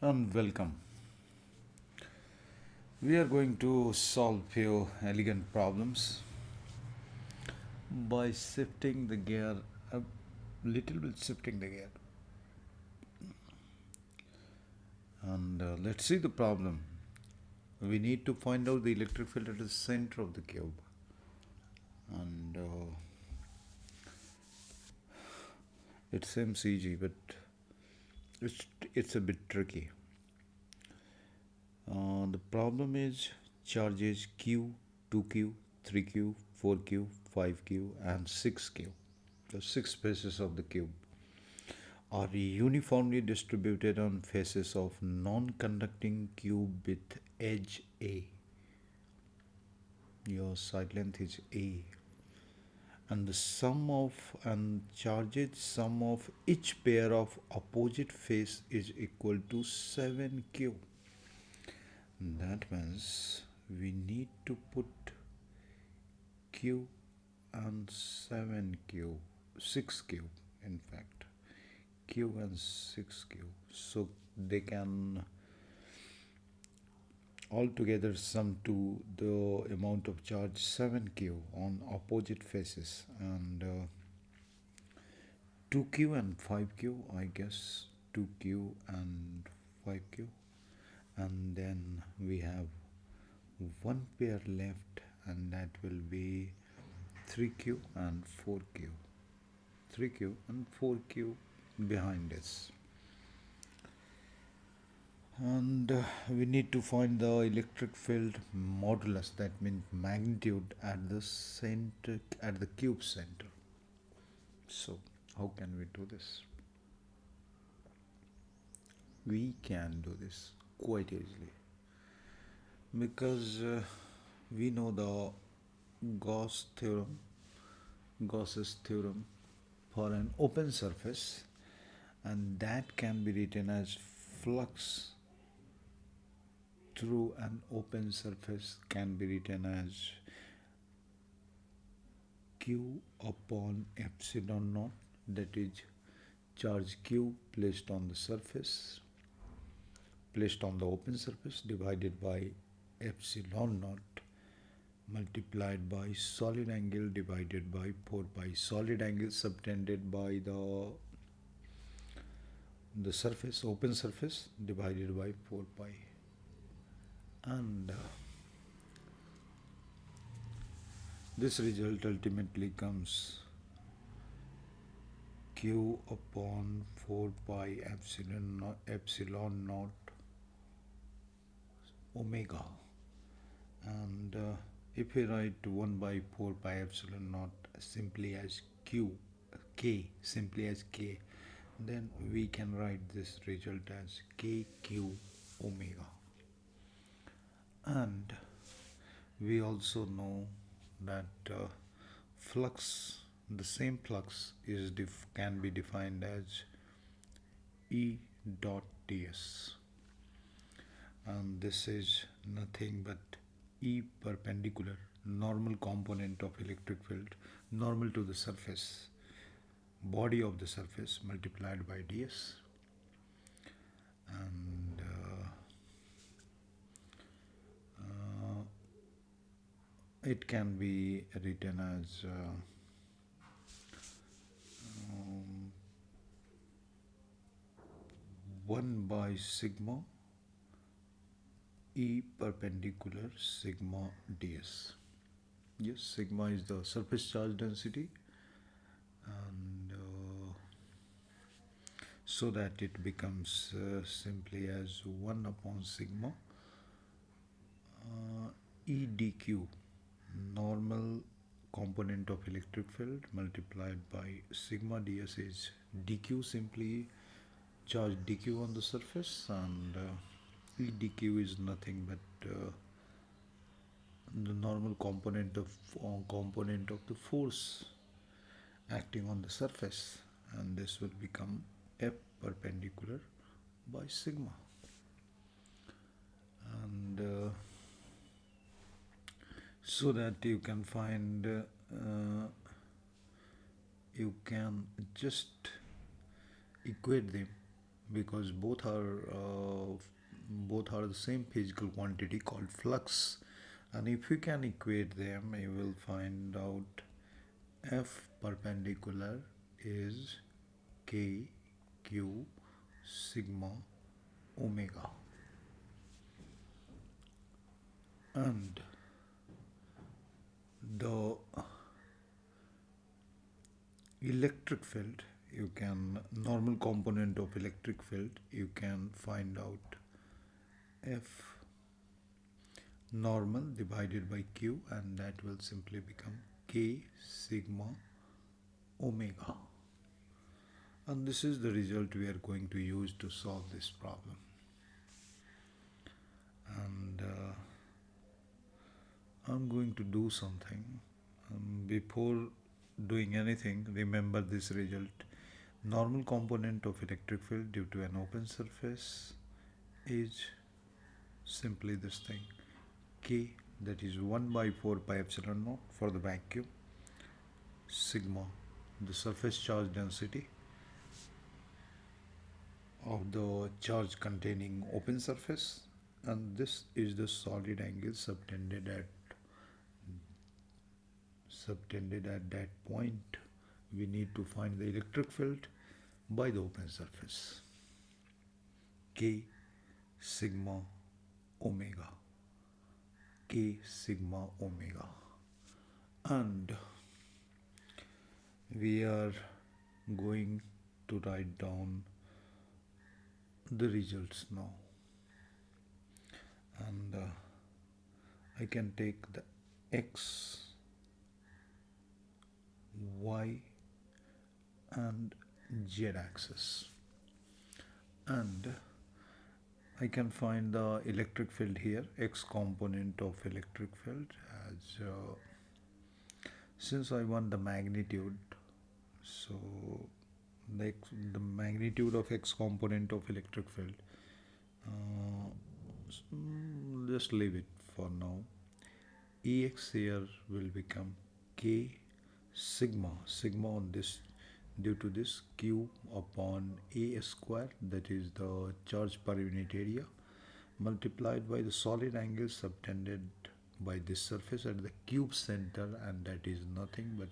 And welcome. We are going to solve few elegant problems by shifting the gear a little bit, shifting the gear. And let's see the problem. We need to find out the electric field at the center of the cube. And it seems easy, but it's, it's a bit tricky. The problem is charges Q, 2Q, 3Q, 4Q, 5Q, and 6Q. The six faces of the cube are uniformly distributed on faces of non-conducting cube with edge A. Your side length is A. And the sum of each pair of opposite face is equal to 7Q. That means we need to put Q and 7Q, 6Q in fact, Q and 6Q, so they can altogether sum to the amount of charge 7Q on opposite faces, and 2Q and 5Q, I guess 2Q and 5Q, and then we have one pair left, and that will be 3Q and 4Q. 3Q and 4Q behind us. And we need to find the electric field modulus, that means magnitude at the center, at the cube center. So how can we do this? We can do this quite easily because we know the Gauss theorem, Gauss's theorem for an open surface, and that can be written as flux through an open surface can be written as Q upon epsilon naught, that is charge Q placed on the surface, placed on the open surface, divided by epsilon naught multiplied by solid angle divided by 4 pi. Solid angle subtended by the surface, open surface, divided by 4 pi. And this result ultimately comes Q upon 4 pi epsilon naught omega. And if we write 1 by 4 pi epsilon naught simply as Q, K, simply as K, then we can write this result as KQ omega. And we also know that flux, the same flux is can be defined as E dot ds, and this is nothing but E perpendicular, normal component of electric field, normal to the surface, body of the surface multiplied by ds. And it can be written as 1 by sigma E perpendicular sigma ds. Yes, sigma is the surface charge density, and so that it becomes simply as 1 upon sigma E dq, normal component of electric field, multiplied by sigma ds is dq, simply charge dq on the surface, and E dq is nothing but the normal component of the force acting on the surface, and this will become F perpendicular by sigma. And so that you can find, you can just equate them because both are the same physical quantity called flux, and if you can equate them, you will find out F perpendicular is K Q sigma omega, and the electric field, you can normal component of electric field, you can find out F normal divided by Q, and that will simply become K sigma omega, and this is the result we are going to use to solve this problem. And I'm going to do something. Before doing anything, remember this result. Normal component of electric field due to an open surface is simply this thing, K, that is 1 by 4 pi epsilon naught for the vacuum, sigma, the surface charge density of the charge containing open surface, and this is the solid angle subtended at that point. We need to find the electric field by the open surface, K sigma omega, K sigma omega, and we are going to write down the results now. And I can take the X, Y and Z axis, and I can find the electric field here, X component of electric field, as since I want the magnitude, so the magnitude of X component of electric field, uh, just leave it for now. Ex here will become K sigma on this, due to this, Q upon A square, that is the charge per unit area, multiplied by the solid angle subtended by this surface at the cube center, and that is nothing but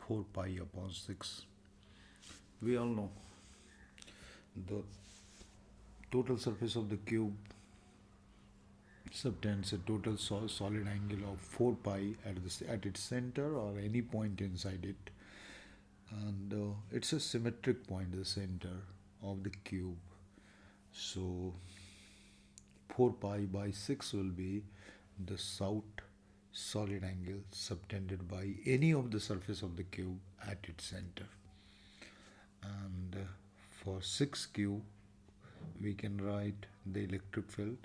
4 pi upon 6. We all know the total surface of the cube subtends a total solid angle of 4 pi at its center or any point inside it, and it's a symmetric point, the center of the cube. So 4 pi by 6 will be the south solid angle subtended by any of the surface of the cube at its center. And for 6q, we can write the electric field.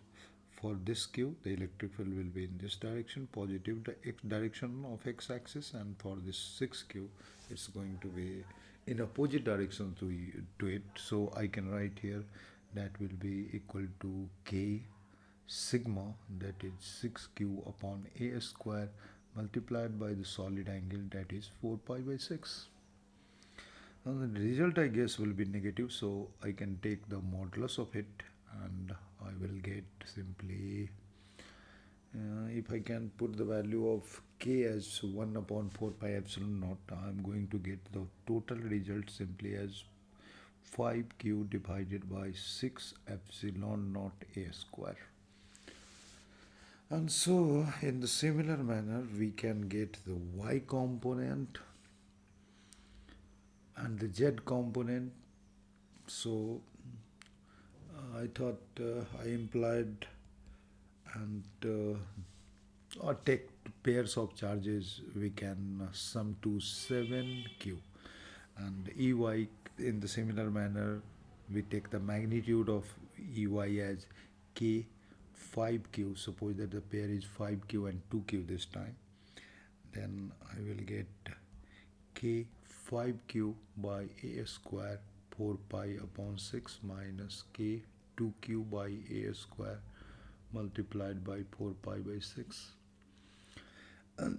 For this q, the electric field will be in this direction, positive direction of x-axis, and for this 6q, it's going to be in opposite direction to it. So I can write here that will be equal to k sigma, that is 6q upon a square, multiplied by the solid angle, that is 4 pi by 6. Now the result, I guess, will be negative, so I can take the modulus of it, and I will get simply, if I can put the value of k as 1 upon 4 pi epsilon naught, I am going to get the total result simply as 5q divided by 6 epsilon naught a square. And so in the similar manner, we can get the y component and the z component. So I thought I implied, and or take pairs of charges, we can sum to 7q, and ey in the similar manner, we take the magnitude of ey as k 5q. Suppose that the pair is 5q and 2q this time, then I will get k 5q by a square 4 pi upon 6 minus k 2q by a square multiplied by 4 pi by 6. And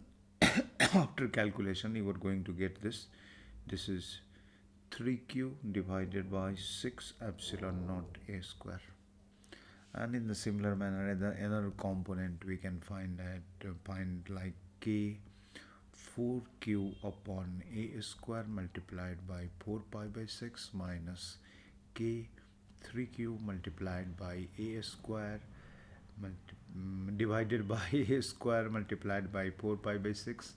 after calculation, you are going to get this. This is 3q divided by 6 epsilon naught a square. And in the similar manner, another component we can find like k 4q upon a square multiplied by 4 pi by 6 minus k 3q multiplied by a square divided by a square multiplied by 4 pi by 6,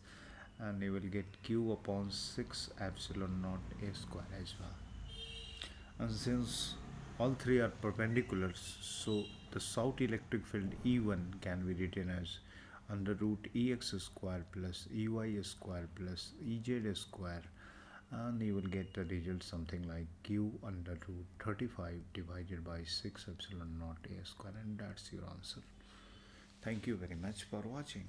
and you will get q upon 6 epsilon naught a square as well. And since all three are perpendiculars, so the south electric field E1 can be written as under root Ex square plus Ey square plus Ez square, and you will get the result something like Q under root 35 divided by 6 epsilon naught A square, and that's your answer. Thank you very much for watching.